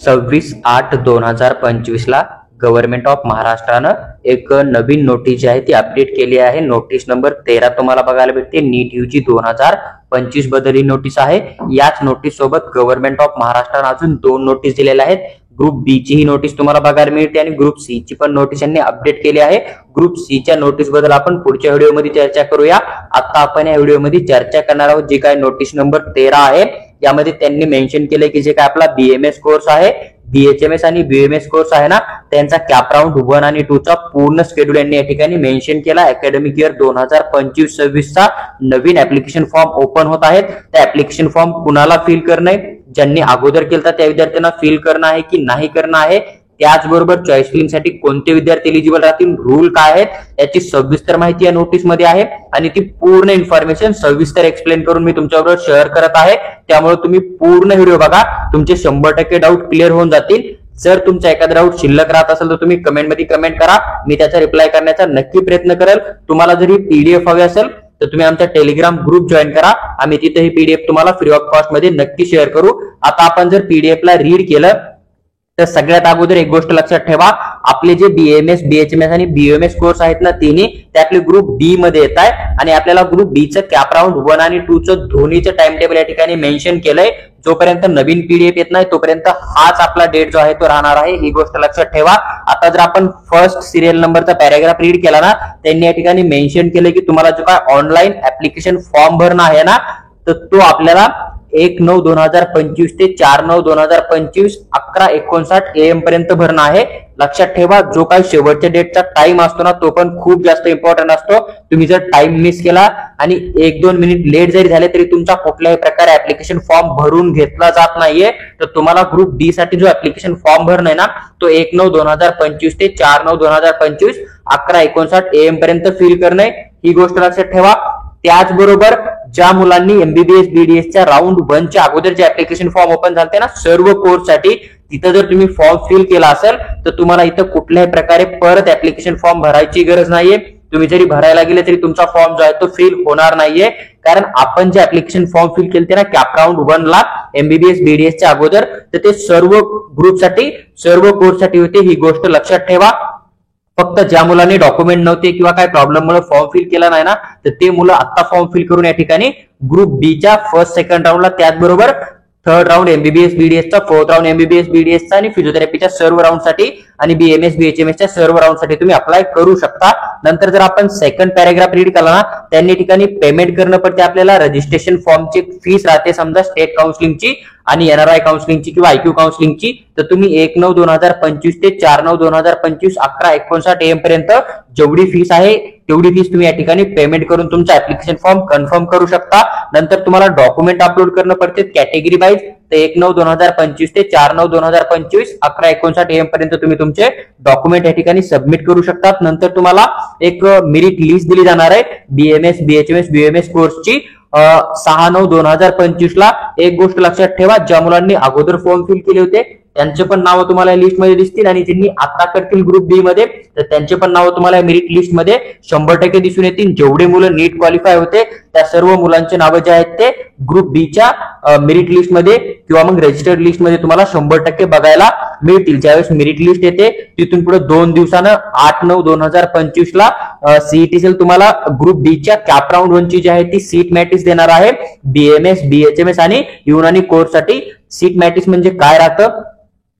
26/8/2025 ला government of महाराष्ट्रानं एक नवीन नोटीस जी आहे ती अपडेट केली आहे। नोटीस नंबर 13 तुम्हाला बघायला भेटते। नीट यूजी 2025 बद्दल ही नोटीस आहे। याच नोटीस सोबत गव्हर्नमेंट ऑफ महाराष्ट्रानं अजून 2 नोटीस दिलेल्या आहेत। ग्रुप बी ची ही नोटीस तुम्हाला बघायला मिळते आणि ग्रुप सी ची पण नोटीस यांनी अपडेट केली आहे। ग्रुप सी च्या नोटीस बद्दल आपण पुढच्या व्हिडिओमध्ये चर्चा करूया। आता आपण या व्हिडिओमध्ये चर्चा करणार आहोत जी काय नोटीस नंबर 13 आहे। यामध्ये त्यांनी मेन्शन केले की जे काय आपला बीएमएस कोर्स आहे, बीएचएमएस आणि बीएमएस कोर्स आहे ना, त्यांचा कॅप राउंड 1 आणि 2 चा पूर्ण शेड्यूल यांनी या ठिकाणी मेन्शन केला। अकॅडमिक इयर 2025-26 चा नवीन ऍप्लिकेशन फॉर्म ओपन होत आहेत। त्या ऍप्लिकेशन फॉर्म कुणाला फिल करणे, ज्यांनी अगोदर केलता त्या विद्यार्थ्यांना फिल करणं आहे की नाही करणं आहे, त्याचबरोबर चॉईस फिलिंग साठी कोणते विद्यार्थी एलिजिबल राहतील, रूल काय आहेत, याची सविस्तर माहिती या नोटीस मध्ये आहे आणि ती पूर्ण इन्फॉर्मेशन सविस्तर एक्सप्लेन करून मी तुमच्याबरोबर शेअर करत आहे। त्यामुळे तुम्ही पूर्ण व्हिडिओ बघा, तुमचे 100% डाऊट क्लिअर होऊन जातील। जर तुमचा एखादा डाऊट शिल्लक राहत असेल तर तुम्ही कमेंट मध्ये कमेंट करा, मी त्याचा रिप्लाय करण्याचा नक्की प्रयत्न करेल। तुम्हाला जरी पीडीएफ हवी असेल तर तुम्ही आमचा टेलिग्राम ग्रुप जॉईन करा, आम्ही तिथे ही पीडीएफ तुम्हाला फ्री ऑफ कॉस्ट मध्ये नक्की शेअर करू। आता आपण जर पीडीएफ ला रीड केलं तर सगळ्यात अगोदर एक गोष्ट लक्षात ठेवा, आपले जे बीएमएस, बीएचएमएस आणि बीएमएस कोर्स आहेत ना, तिन्ही त्यातले ग्रुप बी मध्ये येत आहे आणि आपल्याला ग्रुप बी चं कॅप राउंड 1 आणि 2 चं दोन्हीचं टाइम टेबल या ठिकाणी मेन्शन केलंय। जोपर्यंत नवीन पीडीएफ येत नाही तोपर्यंत हाच आपला डेट जो आहे तो राहणार आहे, ही गोष्ट लक्षात ठेवा। आता जर आपण फर्स्ट सिरियल नंबरचा पॅराग्राफ रीड केला ना, त्यांनी या ठिकाणी मेन्शन केलं की तुम्हाला जो काय ऑनलाईन ऍप्लिकेशन फॉर्म भरणं आहे ना, तर तो आपल्याला 1/9/2025 ते 4/9/2025 11:59 AM पर्यंत भरणं आहे। लक्षात ठेवा, जो काही शेवटच्या डेटचा टाइम असतो ना, तो पण खूप जास्त इम्पॉर्टंट असतो। तुम्ही जर टाइम मिस केला आणि 1-2 मिनिट लेट जरी झाले तरी तुमचा कुठल्याही प्रकारे ऍप्लिकेशन फॉर्म भरून घेतला जात नाहीये। तर तुम्हाला ग्रुप डी साठी जो ऍप्लिकेशन फॉर्म भरणं आहे ना, तो 1/9/2025 ते 4/9/2025 11:59 AM पर्यंत फिल करणं, ही गोष्ट लक्षात ठेवा। त्याचबरोबर ज्या मुलांनी एमबीबीएस बीडीएस च्या राऊंड 1 च्या अगोदर जे ऍप्लिकेशन फॉर्म ओपन झाले ना सर्व कोर्स साठी, तिथं जर तुम्ही फॉर्म फिल केला असेल तर तुम्हाला इथं कुठल्याही प्रकारे परत ऍप्लिकेशन फॉर्म भरायची गरज नाहीये। तुम्ही जरी भरायला गेले तरी तुमचा फॉर्म जो आहे तो फिल होणार नाहीये, कारण आपण जे ऍप्लिकेशन फॉर्म फिल केले ना कॅप राउंड 1 ला एमबीबीएस बीडीएस च्या अगोदर, तर ते सर्व ग्रुप साठी, सर्व कोर्स साठी होते, ही गोष्ट लक्षात ठेवा। फक्त ज्या मुलांनी डॉक्युमेंट नव्हते किंवा काय प्रॉब्लेम मुळे फॉर्म फिल केला नाही ना, तर ते मुलं आता फॉर्म फिल करून या ठिकाणी ग्रुप बी च्या फर्स्ट सेकंड राऊंडला, त्याचबरोबर थर्ड राऊंड एमबीबीएस बीडीएस चा, फोर्थ राऊंड एमबीबीएस बीडीएस चा आणि फिजिओथेरपीच्या सर्व राऊंड साठी आणि बीएमएस बीएचएमएस च्या सर्व राऊंड साठी तुम्ही अप्लाय करू शकता। नंतर जर आपण सेकंड पॅराग्राफ रीड केला ना, त्यांनी ठिकाणी पेमेंट करणं पडते आपल्याला। रजिस्ट्रेशन फॉर्मची फीस राहते समजा स्टेट काउन्सिलिंगची आणि एनआरआय काउन्सिलिंगची किंवा आयक्यू काउन्सिलिंगची, तर तुम्ही 1/9/2025 ते 4/9/2025 11:59 AM पर्यंत जेवढी फीस आहे तेवढी फीस तुम्ही या ठिकाणी पेमेंट करून तुमचा ऍप्लिकेशन फॉर्म कन्फर्म करू शकता। नंतर तुम्हाला डॉक्युमेंट अपलोड करणं पडते कॅटेगरी वाईज, तर 1/9/2025 ते 4/9/2025 11:59 AM पर्यंत तुम्ही तुमचे डॉक्युमेंट या ठिकाणी सबमिट करू शकतात। नंतर तुम्हाला एक मेरिट लिस्ट दिली जाणार आहे बीएमएस बीएचएमएस बीएमएस कोर्सची 6/9/2025 ला। एक गोष्ट लक्षात ठेवा, ज्या मुलांनी अगोदर फॉर्म फिल केले होते त्यांचे पण नाव तुम्हाला लिस्ट मध्ये दिसतील आणि ज्यांनी आता करतील ग्रुप बी मध्ये तर त्यांचे पण नाव तुम्हाला मेरिट लिस्ट मध्ये 100% दिसून येतील। जेवढे मुलं नीट क्वालिफाय होते त्या सर्व मुलांचे नाव जे आहेत ते ग्रुप बी च्या मेरिट लिस्ट मध्ये किंवा मग रजिस्टर्ड लिस्ट मध्ये तुम्हाला 100% बघायला मिळतील। ज्यावेळेस मेरिट लिस्ट येते तिथून पुढे 2 दिवसानं 8/9/2025 ला सीईटी सेल तुम्हाला ग्रुप बी च्या कॅप राउंड 1 ची जी आहे ती सीट मॅट्रिक्स देणार आहे बीएमएस बीएचएमएस आणि युनानी कोर्स साठी। सीट मॅट्रिक्स म्हणजे काय राहतं,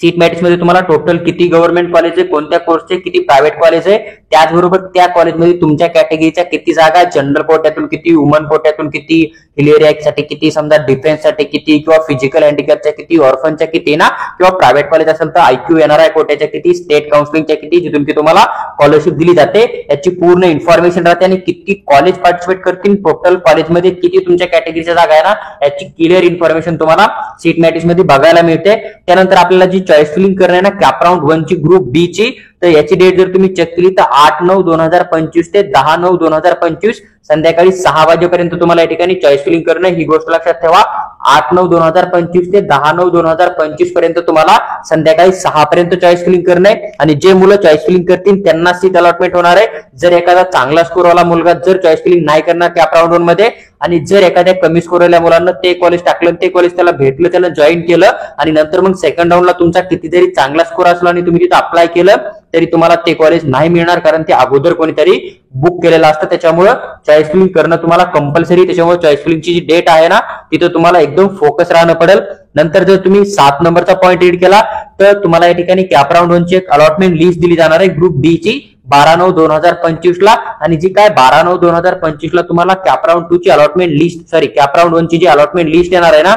सीट मॅट्रिक्स मध्ये तुम्हाला टोटल किती गव्हर्नमेंट कॉलेज आहे, कोणत्या कोर्सचे किती प्रायव्हेट कॉलेज आहे, त्याचबरोबर त्या कॉलेजमध्ये तुमच्या कॅटेगरीच्या किती जागा, जनरल कोट्यातून किती, वुमन कोट्यातून किती, हिलेरी ऍक्ट साठी किती, समजा डिफेन्स साठी किती, किंवा फिजिकल हँडिकॅपच्या किती, ऑर्फनच्या किती ना, किंवा प्रायव्हेट कॉलेज असेल तर आयक्यू एनआरआय कोट्याच्या किती, स्टेट काउन्सिलिंगच्या किती, जिथून की तुम्हाला स्कॉलरशिप दिली जाते, याची पूर्ण इन्फॉर्मेशन राहते आणि किती कॉलेज पार्टिसिपेट करतील, टोटल कॉलेजमध्ये किती तुमच्या कॅटेगरीच्या जागा आहे ना, याची क्लिअर इन्फॉर्मेशन तुम्हाला सीट मॅट्रिक्स मध्ये बघायला मिळते। त्यानंतर आपल्याला जी चॉईस फिलिंग करणे ना कॅप राउंड 1 ची ग्रुप बी ची, तर याची डेट जर तुम्ही चेक केली तर 8/9/2025 ते 10/9/2025 संध्याकाळी 6 वाजेपर्यंत तुम्हाला या ठिकाणी चॉईस फिलिंग करणं, ही गोष्ट लक्षात ठेवा। 8/9/2025 ते 10/9/2025 पर्यंत तुम्हाला संध्याकाळी 6 पर्यंत चॉईस फिलिंग करणं आहे आणि जे मुलं चॉईस फिलिंग करतील त्यांना सीट अलॉटमेंट होणार आहे। जर एखादा चांगला स्कोर वाला मुलगा जर चॉईस फिलिंग नाही करणार कॅप राउंड 1 मध्ये आणि जर एखाद्या कमी स्कोर आलेल्या मुलांना ते कॉलेज टाकलं, ते कॉलेज त्याला भेटलं, त्याला जॉईन केलं आणि नंतर मग सेकंड राऊंडला तुमचा कितीतरी चांगला स्कोर असला आणि तुम्ही तिथे अप्लाय केलं तरी तुम्हाला ते कॉलेज नाही मिळणार, कारण ते अगोदर कोणीतरी बुक केलेलं असतं. त्याच्यामुळे चॉईस फिलिंग करणं तुम्हाला कंपल्सरी. त्याच्यामुळे चॉईस फिलिंगची जी डेट आहे ना तिथं तुम्हाला एकदम फोकस राहणं पडेल. नंतर जर तुम्ही 7 नंबरचा पॉईंट रीड केला तर तुम्हाला या ठिकाणी कॅप राऊंड 1 ची एक अलॉटमेंट लिस्ट दिली जाणार आहे ग्रुप डी ची 12/9/2025 ला. आणि जी काय 12/9/2025 ला तुम्हाला कॅप राऊंड 2 ची अलॉटमेंट लिस्ट कॅप राऊंड 1 ची जी अलॉटमेंट लिस्ट येणार आहे ना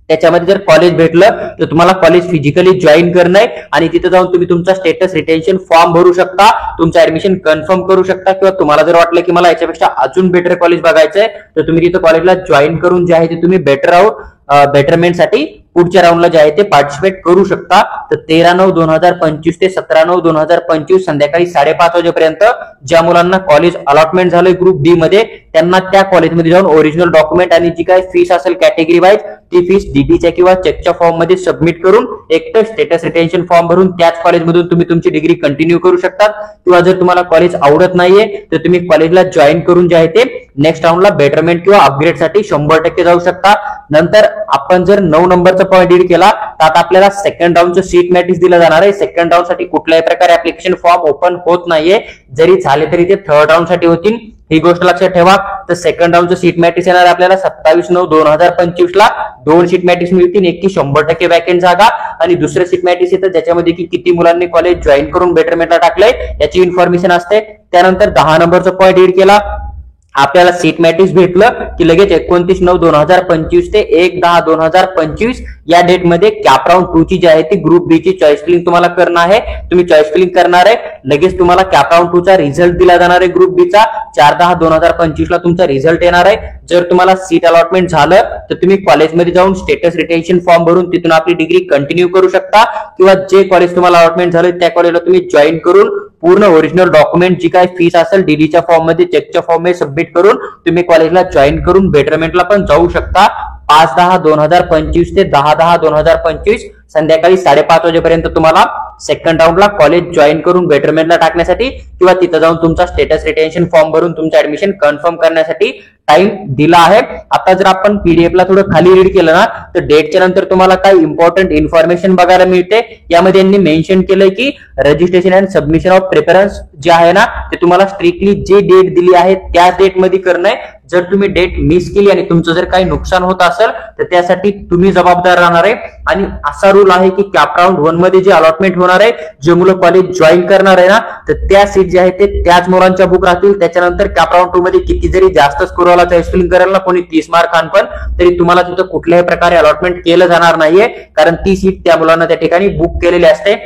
त्याच्यामध्ये जर कॉलेज भेटलं तर तुम्हाला कॉलेज फिजिकली जॉईन करणं आहे आणि तिथे जाऊन तुम्ही तुमचा स्टेटस रिटेन्शन फॉर्म भरू शकता, तुमचं ऍडमिशन कन्फर्म करू शकता. किंवा तुम्हाला जर वाटलं की मला याच्यापेक्षा अजून बेटर कॉलेज बघायचंय तर तुम्ही तिथं कॉलेजला जॉईन करून जे आहे ते तुम्ही बेटरमेंटसाठी पुढच्या राऊंडला जे आहे ते पार्टिसिपेट करू शकता. तर 13/9/2025 ते 17/9/2025 संध्याकाळी 5:30 वाजेपर्यंत ज्या मुलांना कॉलेज अलॉटमेंट झालंय ग्रुप डी मध्ये त्यांना त्या कॉलेजमध्ये जाऊन ओरिजिनल डॉक्युमेंट आणि जी काय फीस असेल कॅटेगरी वाईज ती फीस डीडीच्या किंवा चेकच्या फॉर्म मध्ये सबमिट करून एकतर स्टेटस रिटेन्शन फॉर्म भरून त्याच कॉलेजमधून तुम्ही तुमची डिग्री कंटिन्यू करू शकता. किंवा जर तुम्हाला कॉलेज आवडत नाहीये तर तुम्ही कॉलेजला जॉईन करून जे आहे ते नेक्स्ट राऊंडला बेटरमेंट किंवा अपग्रेडसाठी 100% जाऊ शकता. नंतर आपण जर 9 नंबरचा पॉईंट रीड केला तर आता आपल्याला सेकंड राऊंडचं सीट मॅट्रिक्स दिलं जाणार आहे. सेकंड राऊंड साठी कुठल्याही प्रकारे ऍप्लिकेशन फॉर्म ओपन होत नाहीये, जरी झाले तरी ते थर्ड राऊंड साठी होतील, ही गोष्ट लक्षात ठेवा. तर सेकंड राऊंडचं सीट मॅट्रिक्स येणार आपल्याला 27/9/2025 ला. 2 सीट मॅट्रिक्स मिळतील, एक की 100% वॅकेंट जागा आणि दुसरं सीट मॅट्रिक्स येतं ज्याच्यामध्ये की किती मुलांनी कॉलेज जॉईन करून बेटरमेंटला टाकलंय याची इन्फॉर्मेशन असते. त्यानंतर 10 नंबरचा पॉईंट रीड केला आपल्याला सीट मॅट्रिक्स भेटलं की लगेच 29/9/2025 ते 1/10/2025 या डेट मध्ये कॅप राऊंड 2 ची जी आहे ती ग्रुप बी ची चॉईस फिलिंग तुम्हाला करणं आहे. तुम्ही चॉईस फिलिंग करणार आहे, लगेच तुम्हाला कॅप राऊंड 2 चा रिझल्ट दिला जाणार आहे ग्रुप बी चा 4/10/2025 ला तुमचा रिझल्ट येणार आहे. जर तुम्हाला सीट अलॉटमेंट झालं तर तुम्ही कॉलेजमध्ये जाऊन स्टेटस रिटेन्शन फॉर्म भरून तिथून आपली डिग्री कंटिन्यू करू शकता. किंवा जे कॉलेज तुम्हाला अलॉटमेंट झालं त्या कॉलेजला तुम्ही जॉईन करून पूर्ण ओरिजिनल डॉक्युमेंट जी काय फीस असेल डीडीच्या फॉर्म मध्ये चेकच्या फॉर्म मध्ये सबमिट करून तुम्ही कॉलेजला जॉईन करून बेटरमेंटला पण जाऊ शकता. 5/10/2025 ते 10/10/2025 संध्याकाळी 5:30 वाजेपर्यंत तुम्हाला सेकंड राऊंडला कॉलेज जॉईन करून बेटरमेंटला टाकण्यासाठी किंवा तिथं जाऊन तुमचा स्टेटस रिटेन्शन फॉर्म भरून तुमचं ऍडमिशन कन्फर्म करण्यासाठी टाइम दिला आहे. आता जर आपण पीडीएफ ला थोडं खाली रीड केलं ना तर डेटच्या नंतर तुम्हाला काही इम्पॉर्टंट इन्फॉर्मेशन बघायला मिळते. यामध्ये यांनी मेन्शन केलंय की registration and submission of preference जे आहे ना ते तुम्हाला स्ट्रिक्टली जे डेट दिली आहे त्या डेट मध्ये करणं आहे. जर तुम्ही डेट मिस केली आणि तुमचं जर काही नुकसान होत असेल तर त्यासाठी तुम्ही जबाबदार राहणार आहे. आणि असा रूल आहे की कॅप राऊंड 1 मध्ये जे अलॉटमेंट होणार आहे जे मुलं कॉलेज जॉईन करणार आहे ना तर त्या सीट जे आहे ते त्याच मुलांच्या बुक राहतील. त्याच्यानंतर कॅप राऊंड 2 मध्ये किती जरी जास्त स्कोर वाला चॉईस फिलिंग करेल ना कोणी 30 मार्क पण तरी तुम्हाला तिथं कुठल्याही प्रकारे अलॉटमेंट केलं जाणार नाहीये, कारण ती सीट त्या मुलांना त्या ठिकाणी बुक केलेली असते.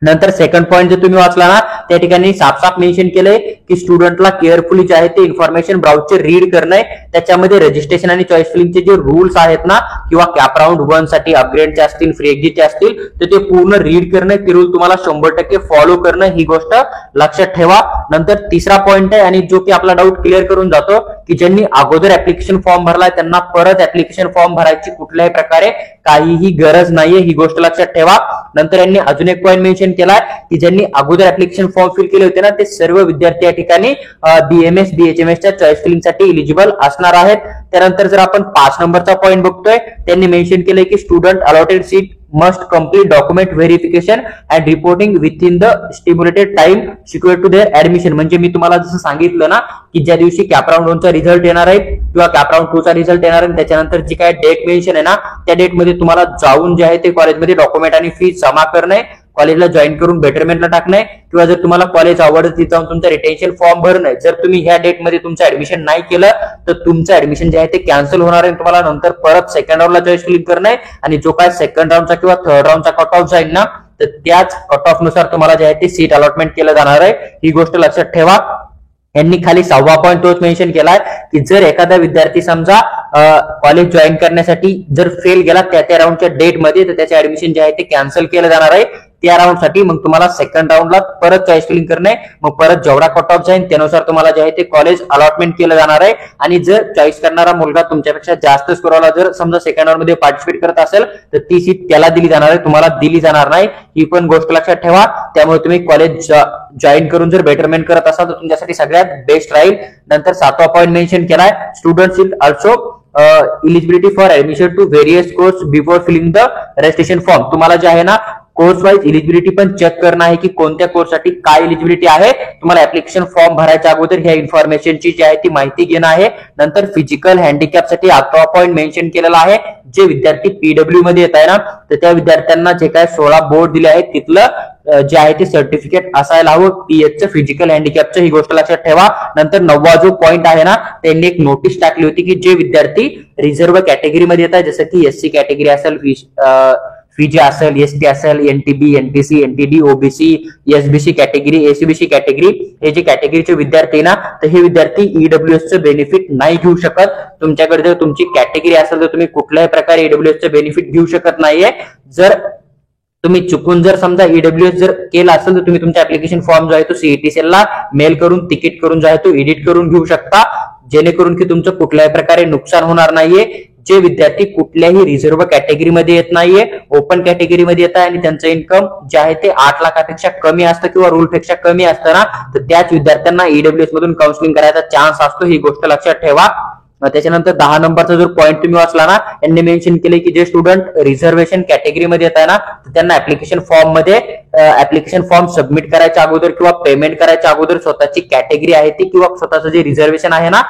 नंतर सेकंड पॉईंट जर तुम्ही वाचला ना त्या ठिकाणी साफ मेन्शन केलंय की स्टुडंटला केअरफुली जे आहे ते इन्फॉर्मेशन ब्राउचर रीड करणं आहे. त्याच्यामध्ये रजिस्ट्रेशन आणि चॉईस फिलिंगचे जे रूल्स आहेत ना किंवा कॅप राऊंड 1 साठी अपग्रेडचे असतील फ्री एक्झिटचे असतील तर ते पूर्ण रीड करणं, ते रूल तुम्हाला 100% फॉलो करणं, ही गोष्ट लक्षात ठेवा. नंतर तिसरा पॉईंट आहे आणि जो की आपला डाऊट क्लिअर करून जातो की ज्यांनी अगोदर ऍप्लिकेशन फॉर्म भरलाय त्यांना परत ऍप्लिकेशन फॉर्म भरायची कुठल्याही प्रकारे काहीही गरज नाहीये, ही गोष्ट लक्षात ठेवा. नंतर यांनी अजून एक पॉईंट मेन्शन केलाय की ज्यांनी अगोदर ऍप्लिकेशन फॉर्म फिल केले होते ना ते सर्व विद्यार्थी या ठिकाणी बीएमएस बीएचएमएस च्या चॉईस फिलिंग साठी इलिजिबल असणार आहेत. त्यानंतर जर आपण 5 नंबरचा पॉईंट बघतोय त्यांनी मेन्शन केलंय की student allotted seat must complete document verification and reporting within the stipulated time secured to their admission. म्हणजे मी तुम्हाला जसं सांगितलं ना की ज्या दिवशी कॅप राऊंड 1 चा रिझल्ट येणार आहे किंवा कॅप राऊंड 2 चा रिझल्ट येणार आहे त्याच्यानंतर जी काय डेट मेन्शन आहे ना त्या डेट मध्ये तुम्हाला जाऊन जे आहे ते कॉलेजमध्ये डॉक्युमेंट आणि फीस जमा करणे, कॉलेजला जॉईन करून बेटरमेंटला टाकणे किंवा जर तुम्हाला कॉलेज आवडत तिथे जाऊन तुमचा रिटेन्शन फॉर्म भरणे. जर तुम्ही ह्या डेट मध्ये तुमचं ऍडमिशन नाही केलं तर तुमचं ऍडमिशन जे आहे ते कॅन्सल होणार आहे. तुम्हाला नंतर परत सेकंड राऊंडला चॉईस फिलिंग करणे आणि जो काय सेकंड राऊंडचा किंवा थर्ड राऊंडचा कट ऑफ जाईल ना तर त्याच कट ऑफ नुसार तुम्हाला जे आहे ते सीट अलॉटमेंट केलं जाणार आहे, ही गोष्ट लक्षात ठेवा. यांनी खाली 6वा पॉईंट तोच मेन्शन केलाय की जर एखादा विद्यार्थी समजा कॉलेज जॉईन करण्यासाठी जर फेल गेला त्या राऊंडच्या डेट मध्ये तर त्याचे ऍडमिशन जे आहे ते कॅन्सल केलं जाणार आहे. त्या राऊंड साठी मग तुम्हाला सेकंड राऊंडला परत चॉईस फिलिंग करणे, मग परत जेवढा कट ऑफ जाईल त्यानुसार तुम्हाला जे आहे ते कॉलेज अलॉटमेंट केलं जाणार आहे. आणि जर चॉईस करणारा मुलगा तुमच्यापेक्षा जास्त स्कोरला जर समजा सेकंड राऊंड मध्ये पार्टिसिपेट करत असेल तर ती सीट त्याला दिली जाणार आहे, तुम्हाला दिली जाणार नाही. ही पण गोष्ट लक्षात ठेवा. त्यामुळे तुम्ही कॉलेज जॉईन करून जर बेटरमेंट करत असाल तर तुमच्यासाठी सगळ्यात बेस्ट राहील. नंतर 7वा पॉईंट मेन्शन केलाय, students will also eligibility for admission to various course before filling the registration form. तुम्हाला जे आहे ना कोर्स वाईज इलिजिबिलिटी पण चेक करणं आहे की कोणत्या कोर्ससाठी काय इलिजिबिलिटी आहे. तुम्हाला ऍप्लिकेशन फॉर्म भरायच्या अगोदर ह्या इन्फॉर्मेशनची जी आहे ती माहिती घेणं आहे. नंतर फिजिकल हँडिकॅप साठी 8वा पॉईंट मेन्शन केलेला आहे, जे विद्यार्थी पीडब्ल्यू मध्ये येत आहे ना तर त्या विद्यार्थ्यांना जे काय 16 बोर्ड दिले आहेत तिथलं जे आहे ते सर्टिफिकेट असायला हवं पीएचचं फिजिकल हँडिकॅपचं, ही गोष्ट लक्षात ठेवा. नंतर 9वा जो पॉईंट आहे ना त्यांनी एक नोटीस टाकली होती की जे विद्यार्थी रिझर्व्ह कॅटेगरीमध्ये येत आहे जसं की एससी कॅटेगरी असेल, फीजी असेल, एसटी असेल, NTB, NTC, NTD, OBC, SBC category, ACBC category, हे जे कॅटेगरीचे विद्यार्थी ना तर हे विद्यार्थी ईडब्ल्यूएसचं बेनिफिट नाही घेऊ शकत. तुमच्याकडे जर तुमची कॅटेगरी असेल तर तुम्ही कुठल्याही प्रकारे ईडब्ल्यूएसचं बेनिफिट घेऊ शकत नाहीये. जर तुम्ही चुकून जर समजा ईडब्ल्यूएस जर केला असेल तर तुम्ही तुमचा ऍप्लिकेशन फॉर्म जो आहे तो सीईटीसीएल ला मेल करून तिकीट करून जो आहे तो एडिट करून घेऊ शकता, जेणेकरून की तुमचं कुठल्याही प्रकारे नुकसान होणार नाहीये. जे विद्यार्थी कुठल्याही रिझर्व्ह कॅटेगरीमध्ये येत नाहीये, ओपन कॅटेगरीमध्ये येत आहे आणि त्यांचं इन्कम जे आहे ते 8 लाखापेक्षा कमी असतं किंवा रूलपेक्षा कमी असतं ना तर त्याच विद्यार्थ्यांना ईडब्ल्यूएस मधून काउन्सिलिंग करायचा चान्स असतो, ही गोष्ट लक्षात ठेवा. त्याच्यानंतर 10 नंबरचा जो पॉईंट तुम्ही वाचला ना त्यांनी मेन्शन केले की जे स्टुडंट रिझर्वेशन कॅटेगरीमध्ये येत आहे ना तर त्यांना ऍप्लिकेशन फॉर्म मध्ये ऍप्लिकेशन फॉर्म सबमिट करायच्या अगोदर किंवा पेमेंट करायच्या अगोदर स्वतःची कॅटेगरी आहे ती किंवा स्वतःचं जे रिझर्वेशन आहे ना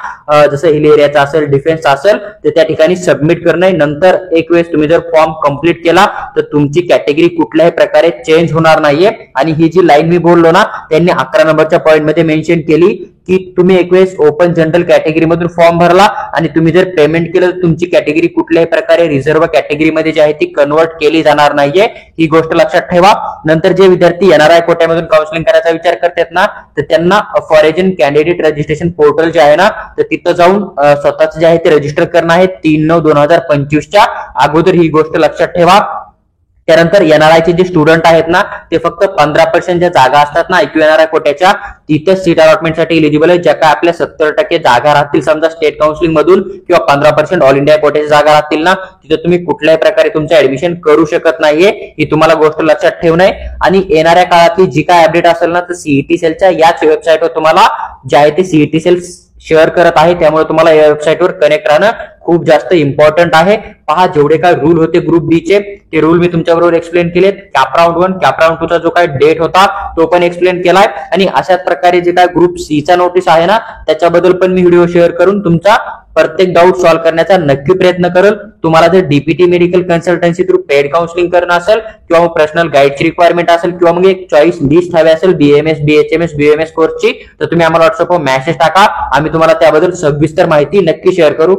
जसं हिल एरियाचा असेल, डिफेन्स असेल तर त्या ठिकाणी सबमिट करणे. नंतर एक वेळेस तुम्ही जर फॉर्म कंप्लीट केला तर तुमची कॅटेगरी कुठल्याही प्रकारे चेंज होणार नाहीये. आणि ही जी लाईन मी बोललो ना त्यांनी 11 नंबरच्या पॉईंट मध्ये मेन्शन केली की तुम्ही एक वेळेस ओपन जनरल कॅटेगरी मधून फॉर्म भरला आणि तुम्ही जर पेमेंट केलं तर तुमची कॅटेगरी कुठल्याही प्रकारे रिझर्व्ह कॅटेगरीमध्ये जी आहे ती कन्वर्ट केली जाणार नाहीये, ही गोष्ट लक्षात ठेवा. नंतर जे विद्यार्थी एनआरआय कोट्यामधून काउन्सिलिंग करायचा विचार करतात ना तर त्यांना फॉरेन कॅन्डिडेट रजिस्ट्रेशन पोर्टल जे आहे ना तर तिथं जाऊन स्वतःच जे आहे ते रजिस्टर करणं आहे 3/9/2025च्या अगोदर, ही गोष्ट लक्षात ठेवा. त्यानंतर एनआरआयचे जे स्टुडंट आहेत ना ते फक्त 15% ज्या जागा असतात ना IQ एनआरआय कोट्याच्या तिथं सीट अलॉटमेंटसाठी इलिजिबल आहे. ज्या काय आपल्या 70% जागा राहतील समजा स्टेट काउन्सिलिंग मधून किंवा 15% ऑल इंडिया कोट्याच्या जागा राहतील ना तिथं तुम्ही कुठल्याही प्रकारे तुमचं ऍडमिशन करू शकत नाहीये, ही तुम्हाला गोष्ट लक्षात ठेवणं आहे. आणि येणाऱ्या काळातली जी काय अपडेट असेल ना तर सीईटीसीएलच्या याच वेबसाईटवर तुम्हाला जे आहे ते सीईटीसीएल शेअर करत आहे, त्यामुळे तुम्हाला या वेबसाईटवर कनेक्ट राहणं खूप जास्त इम्पॉर्टंट आहे. पहा जेवढे काय रूल होते ग्रुप बी चे ते रूल मी तुमच्याबरोबर एक्सप्लेन केलेत. कॅप राऊंड 1 कॅप राऊंड 2 चा जो काय डेट होता तो पण एक्सप्लेन केलाय. आणि अशाच प्रकारे जे काय ग्रुप सी चा नोटीस आहे ना त्याच्याबद्दल पण मी व्हिडिओ शेअर करून तुमचा प्रत्येक डाऊट सॉल्व्ह करण्याचा नक्की प्रयत्न करेल. तुम्हाला जर DPT medical consultancy through paid counselling करणं असेल किंवा पर्सनल गाईडची रिक्वायरमेंट असेल किंवा मग एक चॉईस लिस्ट हवी असेल बीएमएस, बीएचएमएस, बीएमएस कोर्सची तर तुम्ही आम्हाला व्हॉट्सअपवर मेसेज टाका, आम्ही तुम्हाला त्याबद्दल सविस्तर माहिती नक्की शेअर करू.